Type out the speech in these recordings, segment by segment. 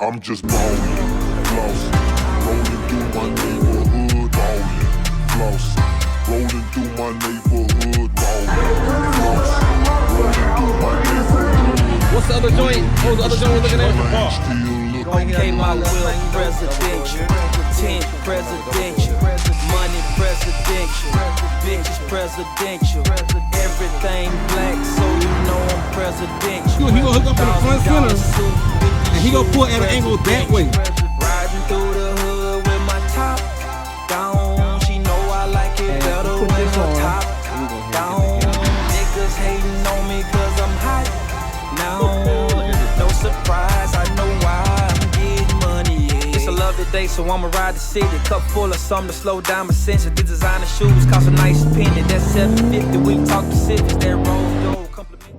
I'm just ballin', flossing, rolling through my neighborhood, ballin', flossing, rolling through my neighborhood, ballin', flossing, rolling through my neighborhood. What's the other joint? What was the other joint we're looking at? Okay, my will presidential, 10 presidential, money presidential, bitches presidential, everything black, so you know I'm presidential. He gonna hook up to the front center, and he gonna pull at an angle that way. Riding through the hood with my top down, she know I like it better when the top down. Niggas hating on me cause I'm hot now. No surprise, I know why I'm getting money, yeah. It's a lovely day, so I'ma ride the city. Cup full of something to slow down my senses. These designer shoes cost a nice penny. That's $750, we talk Pacifics. That Rolls Gold compliment.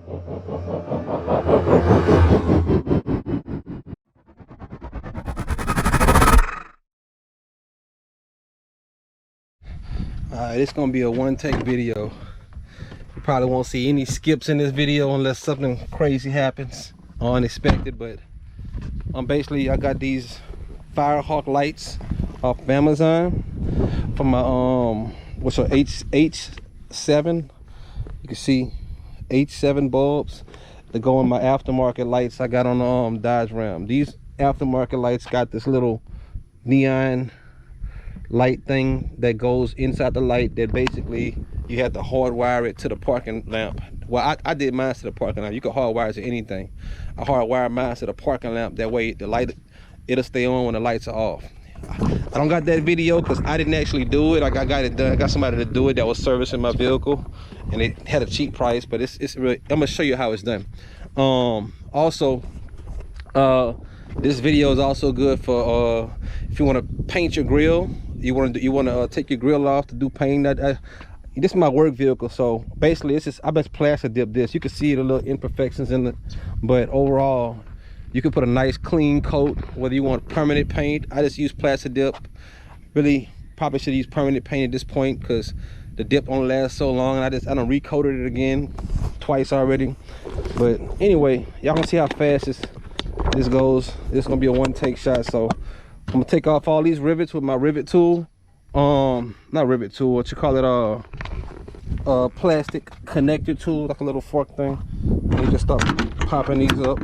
Alright, it's gonna be a one-take video. You probably won't see any skips in this video unless something crazy happens or unexpected, but basically I got these Firehawk lights off of Amazon from my what's your H7. You can see H7 bulbs that go in my aftermarket lights I got on the Dodge Ram. These aftermarket lights got this little neon light thing that goes inside the light that basically you have to hardwire it to the parking lamp. Well, I did mine to the parking lamp. You can hardwire it to anything. I hardwired mine to the parking lamp. That way the light, it'll stay on when the lights are off. I don't got that video because I didn't actually do it. I got it done. I got somebody to do it that was servicing my vehicle, and it had a cheap price. But it's really, I'm gonna show you how it's done. Also, this video is also good for if you want to paint your grill. You want to take your grill off to do paint. This is my work vehicle, so basically this is, I best plaster dip this. You can see the little imperfections in it, but overall you can put a nice clean coat. Whether you want permanent paint, I just use plaster dip. Really probably should use permanent paint at this point because the dip only lasts so long, and I done recoated it again twice already. But anyway, y'all can see how fast this goes. This is gonna be a one-take shot, so I'm gonna take off all these rivets with my rivet tool. Not rivet tool, what you call it, plastic connector tool, like a little fork thing. And you just start popping these up.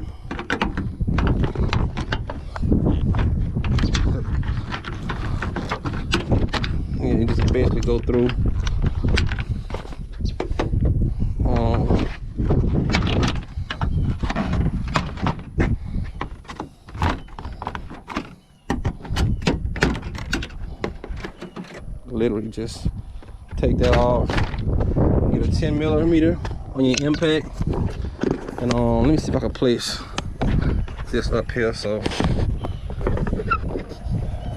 And you just basically go through. Literally just take that off, get a 10mm on your impact, and let me see if I can place this up here so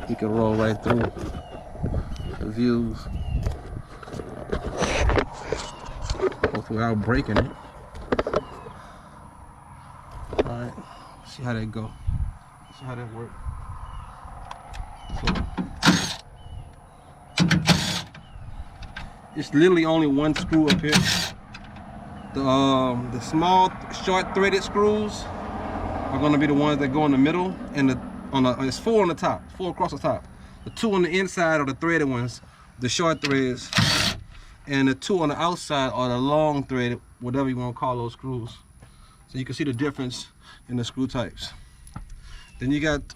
you can roll right through the views without breaking it. All right, see how that go, see how that works. So, it's literally only one screw up here. The small short threaded screws are going to be the ones that go in the middle, and it's 4 on the top, 4 across the top. The 2 on the inside are the threaded ones, the short threads, and the 2 on the outside are the long threaded, whatever you want to call those screws. So you can see the difference in the screw types. Then you got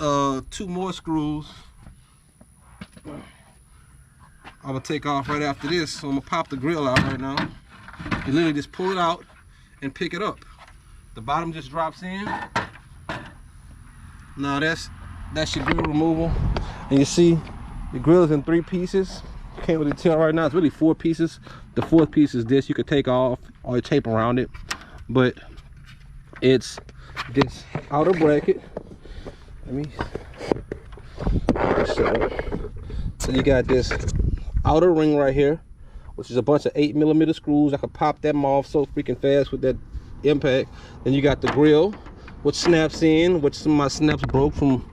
2 more screws I'm gonna take off right after this. So I'm gonna pop the grill out right now. You literally just pull it out and pick it up. The bottom just drops in. Now that's your grill removal. And you see the grill is in 3 pieces. You can't really tell right now, it's really 4 pieces. The 4th piece is this. You could take off or tape around it. But it's this outer bracket. Let me show. So you got this outer ring right here, which is a bunch of 8mm screws. I could pop them off so freaking fast with that impact. Then you got the grill, which snaps in, which some of my snaps broke from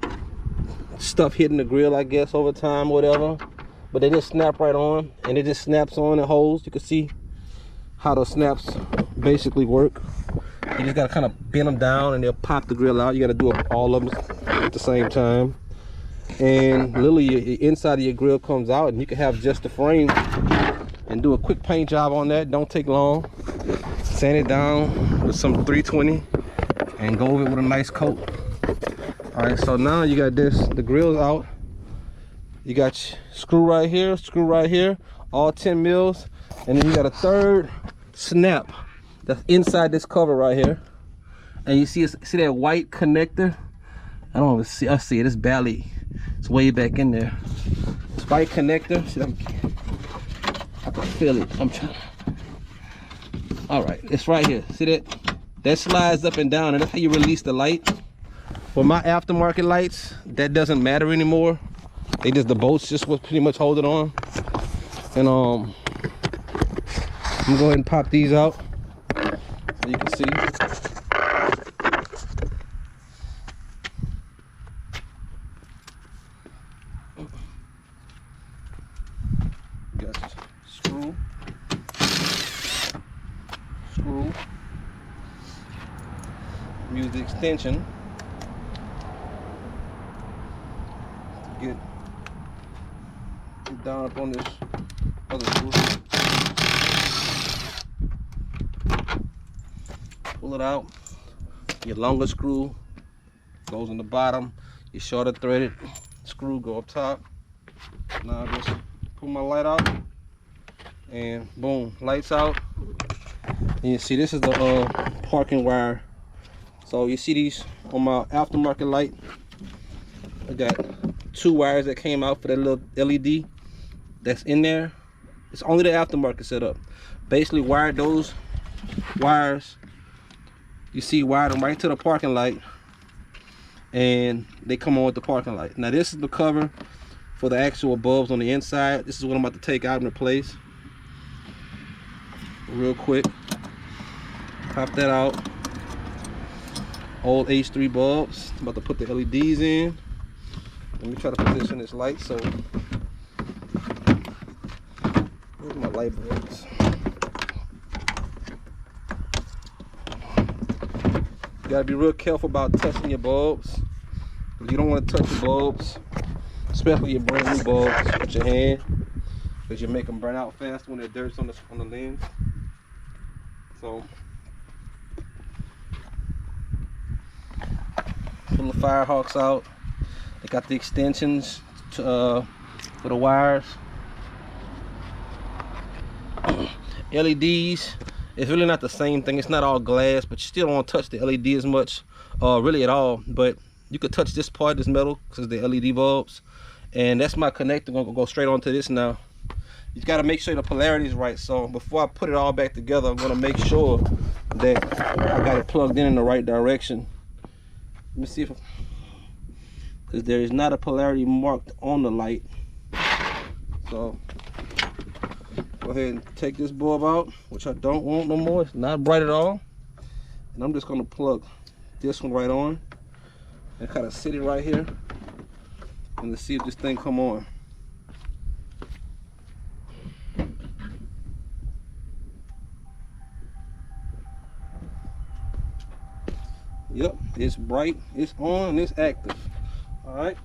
stuff hitting the grill, I guess, over time, whatever. But they just snap right on, and it just snaps on and holds. You can see how the snaps basically work. You just gotta kind of bend them down and they'll pop the grill out. You gotta do all of them at the same time. And literally the inside of your grill comes out, and you can have just the frame and do a quick paint job on that. Don't take long. Sand it down with some 320 and go over it with a nice coat. All right, so now you got this, the grill's out. You got screw right here, all 10 mils. And then you got a third snap that's inside this cover right here. And you see that white connector? I don't even see, I see it, it's barely, it's way back in there. It's white connector. See, I can feel it. I'm trying. All right, it's right here. See that? That slides up and down, and that's how you release the light. For my aftermarket lights, that doesn't matter anymore. They just, the bolts just was pretty much hold it on. And I'm gonna go ahead and pop these out so you can see. You got screw. Use the extension to get down up on this other screw. Pull it out. Your longer screw goes in the bottom. Your shorter threaded screw go up top. Now I just pull my light out and boom, lights out. And you see this is the parking wire. So you see these on my aftermarket light. I got 2 wires that came out for that little LED that's in there. It's only the aftermarket setup. Basically wired those wires. You see, wired them right to the parking light, and they come on with the parking light. Now this is the cover for the actual bulbs on the inside. This is what I'm about to take out and replace real quick. Pop that out. Old H3 bulbs. I'm about to put the LEDs in. Let me try to position this light. So where's my light bulbs? You gotta be real careful about touching your bulbs. You don't want to touch your bulbs, especially your brand new bulbs, with your hand, because you make them burn out fast when there's dirt on the lens. So pull the Firehawks out. They got the extensions to, for the wires. LEDs, it's really not the same thing. It's not all glass, but you still don't want to touch the LED as much, really at all. But you could touch this part, this metal, because the LED bulbs. And that's my connector. I'm gonna go straight onto this now. You got to make sure the polarity is right. So before I put it all back together, I'm gonna make sure that I got it plugged in the right direction. Let me see if, because there is not a polarity marked on the light. So go ahead and take this bulb out, which I don't want no more. It's not bright at all. And I'm just gonna plug this one right on and kind of sit it right here, and let's see if this thing come on. Yep, it's bright, it's on, it's active. All right.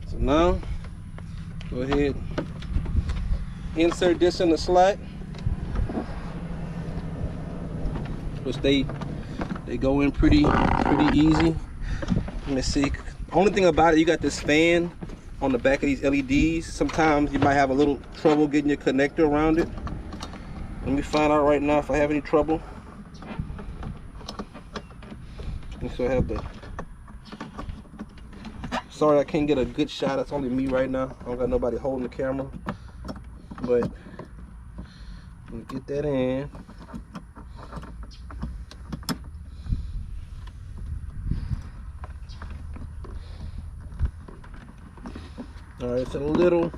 So now, go ahead, insert this in the slot, which they go in pretty easy. Let me see. Only thing about it, you got this fan on the back of these LEDs. Sometimes you might have a little trouble getting your connector around it. Let me find out right now if I have any trouble. And so I have the, sorry I can't get a good shot, it's only me right now. I don't got nobody holding the camera. But let me get that in. All right, it's a little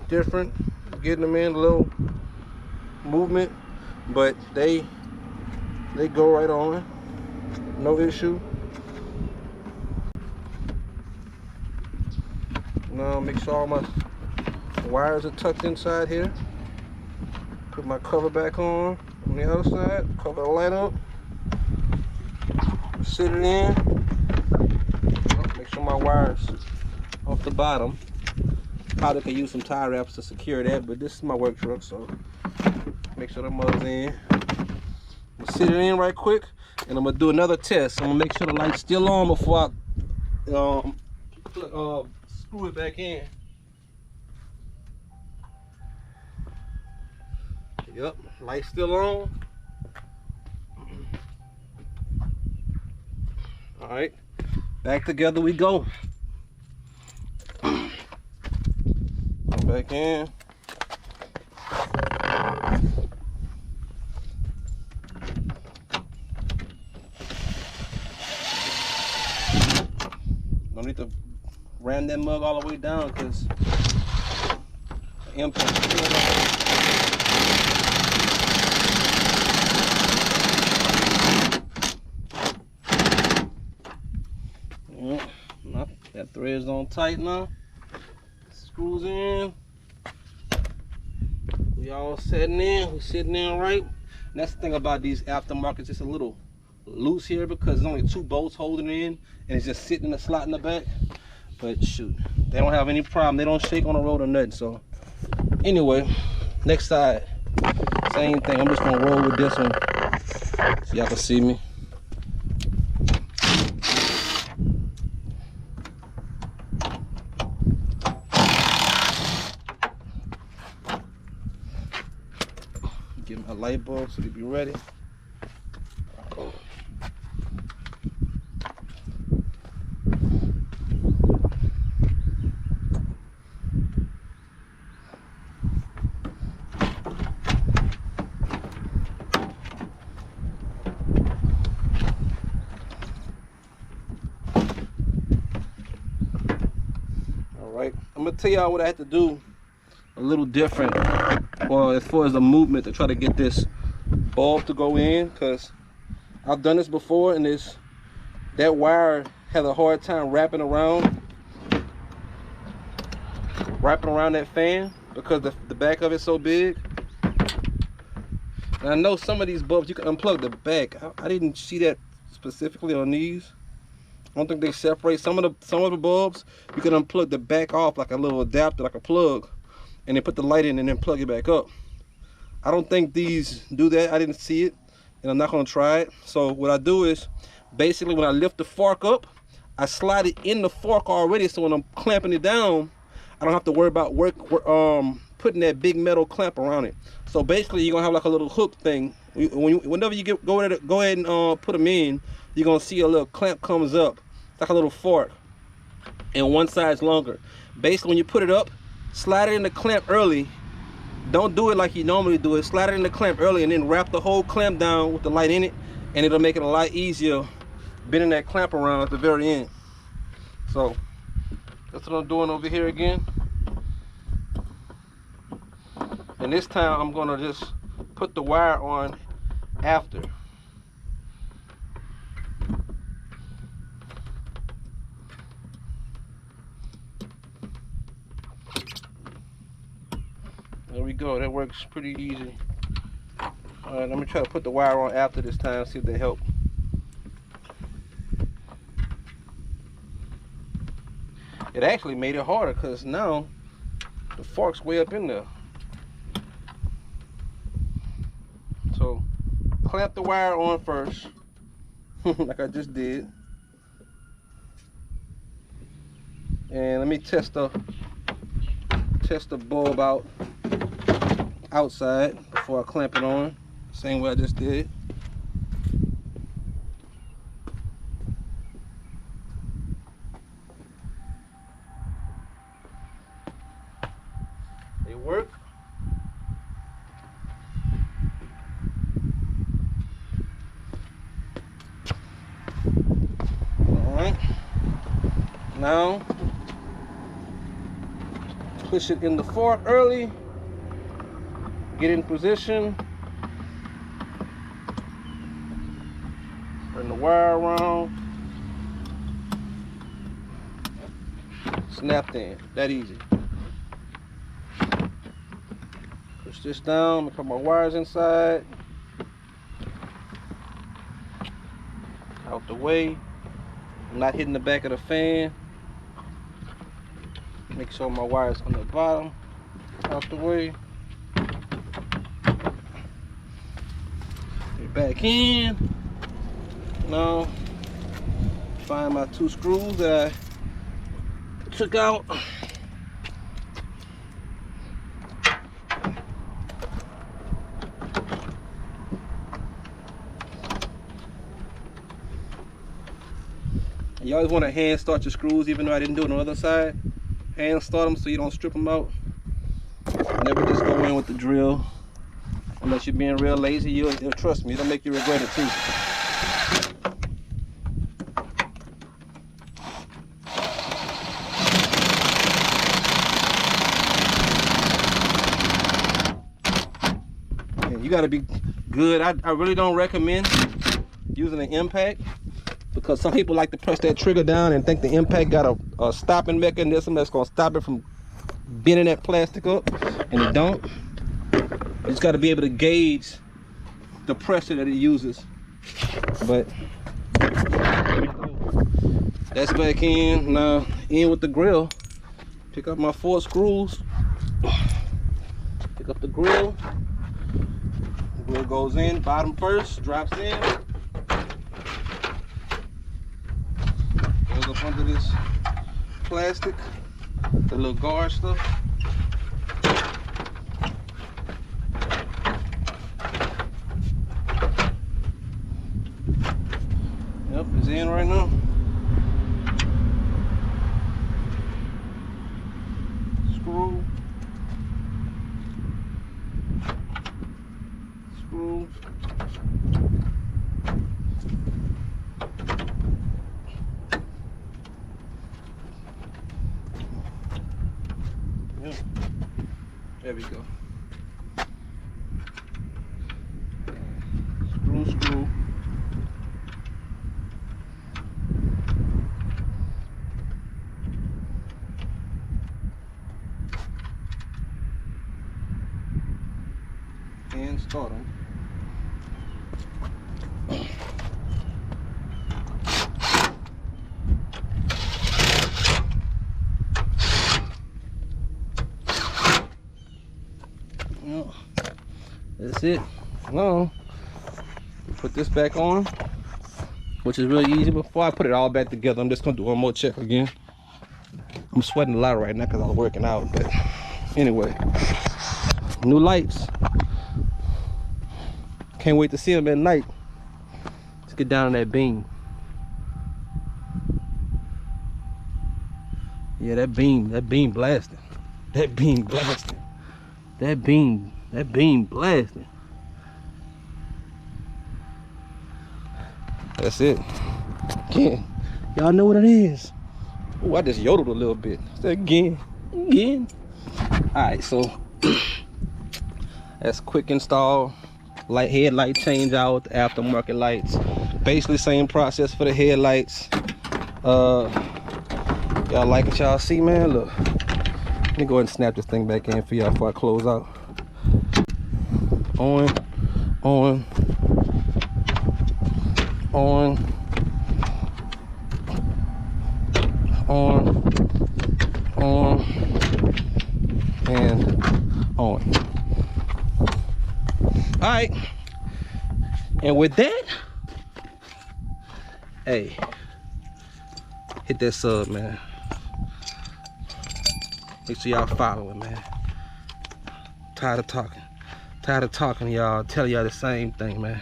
different, getting them in, a little movement, but they go right on, no issue. Now make sure all my wires are tucked inside here. Put my cover back on the other side. Cover the light up. Sit it in. Make sure my wires off the bottom. Probably could use some tie wraps to secure that, but this is my work truck, so make sure the mother's in. I'm gonna sit it in right quick, and I'm gonna do another test. I'm gonna make sure the light's still on before I screw it back in. Yep, light's still on. All right, back together we go. Back in. Don't need to ram that mug all the way down because the impact. That thread's on tight now. Screws in. We all sitting in. We sitting in right. And that's the thing about these aftermarkets. It's a little loose here because there's only 2 bolts holding it in, and it's just sitting in the slot in the back. But shoot, they don't have any problem. They don't shake on the road or nothing. So anyway, next side, same thing. I'm just gonna roll with this one so y'all can see me. Get my light bulb so they be ready. Alright, I'm gonna tell y'all what I had to do a little different, well, as far as the movement to try to get this bulb to go in, because I've done this before and that wire has a hard time wrapping around that fan because the back of it's so big. And I know some of these bulbs you can unplug the back. I didn't see that specifically on these. I don't think they separate. Some of the bulbs you can unplug the back off like a little adapter, like a plug, and then put the light in and then plug it back up. I don't think these do that. I didn't see it, and I'm not gonna try it. So what I do is, basically when I lift the fork up, I slide it in the fork already, so when I'm clamping it down, I don't have to worry about putting that big metal clamp around it. So basically you're gonna have like a little hook thing. Whenever you go ahead and put them in, you're gonna see a little clamp comes up. It's like a little fork, and one side's longer. Basically when you put it up, slide it in the clamp early. Don't do it like you normally do it. Slide it in the clamp early and then wrap the whole clamp down with the light in it, and it'll make it a lot easier bending that clamp around at the very end. So that's what I'm doing over here again. And this time I'm gonna just put the wire on after. There we go. That works pretty easy. All right, let me try to put the wire on after this time, see if they help. It actually made it harder because now the fork's way up in there. So clamp the wire on first, like I just did. And let me test the bulb out outside before I clamp it on, same way I just did. They work. All right, now push it in the fork early. Get in position, bring the wire around, snapped in. That easy. Push this down, put my wires inside. Out the way. I'm not hitting the back of the fan. Make sure my wires on the bottom. Out the way. Get back in. Now, find my 2 screws that I took out. You always want to hand start your screws, even though I didn't do it on the other side. Hand start them so you don't strip them out. Never just go in with the drill. Unless you're being real lazy, you'll trust me, it'll make you regret it too. And you gotta be good. I really don't recommend using an impact, because some people like to press that trigger down and think the impact got a stopping mechanism that's gonna stop it from bending that plastic up, and it don't. You just gotta be able to gauge the pressure that it uses. But that's back in. Now in with the grill. Pick up my 4 screws. Pick up the grill. The grill goes in, bottom first, drops in. Goes up under this plastic, the little guard stuff. Yep, it's in right now. Screw. Screw. Yep. There we go. Screw. And start them. Well, that's it. Now, put this back on, which is really easy. Before I put it all back together, I'm just gonna do one more check again. I'm sweating a lot right now because I was working out, but anyway, new lights. Can't wait to see them at night. Let's get down on that beam. Yeah, that beam blasting. That beam blasting. That beam blasting. That's it. Again, y'all know what it is. Oh, I just yodeled a little bit. Say again. All right, so that's quick install. Light headlight change out, aftermarket lights. Basically same process for the headlights. Y'all like what y'all see, man? Look, let me go ahead and snap this thing back in for y'all before I close out. On, on, and on. All right, and with that, hey, hit that sub, man. Make sure y'all following, man. Tired of talking, y'all. Telling y'all the same thing, man.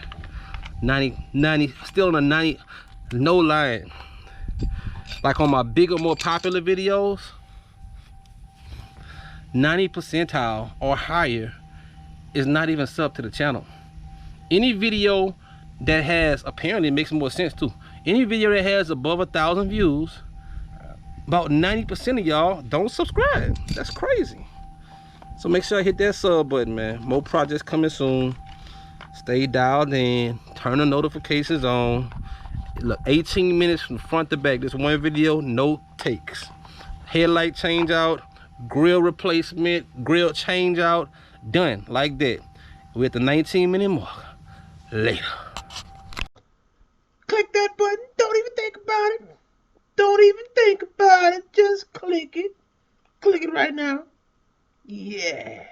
90, still on a 90, no lying. Like on my bigger, more popular videos, 90 percentile or higher is not even sub to the channel. Any video that has, apparently it makes more sense too, any video that has above 1,000 views, about 90% of y'all don't subscribe. That's crazy. So make sure I hit that sub button, man. More projects coming soon. Stay dialed in, turn the notifications on. Look, 18 minutes from front to back. This one video, no takes. headlight change out, grill replacement, grill change out, done like that. We're at the 19-minute mark. Later. Click that button. Don't even think about it. Don't even think about it. Just click it. Click it right now. Yeah.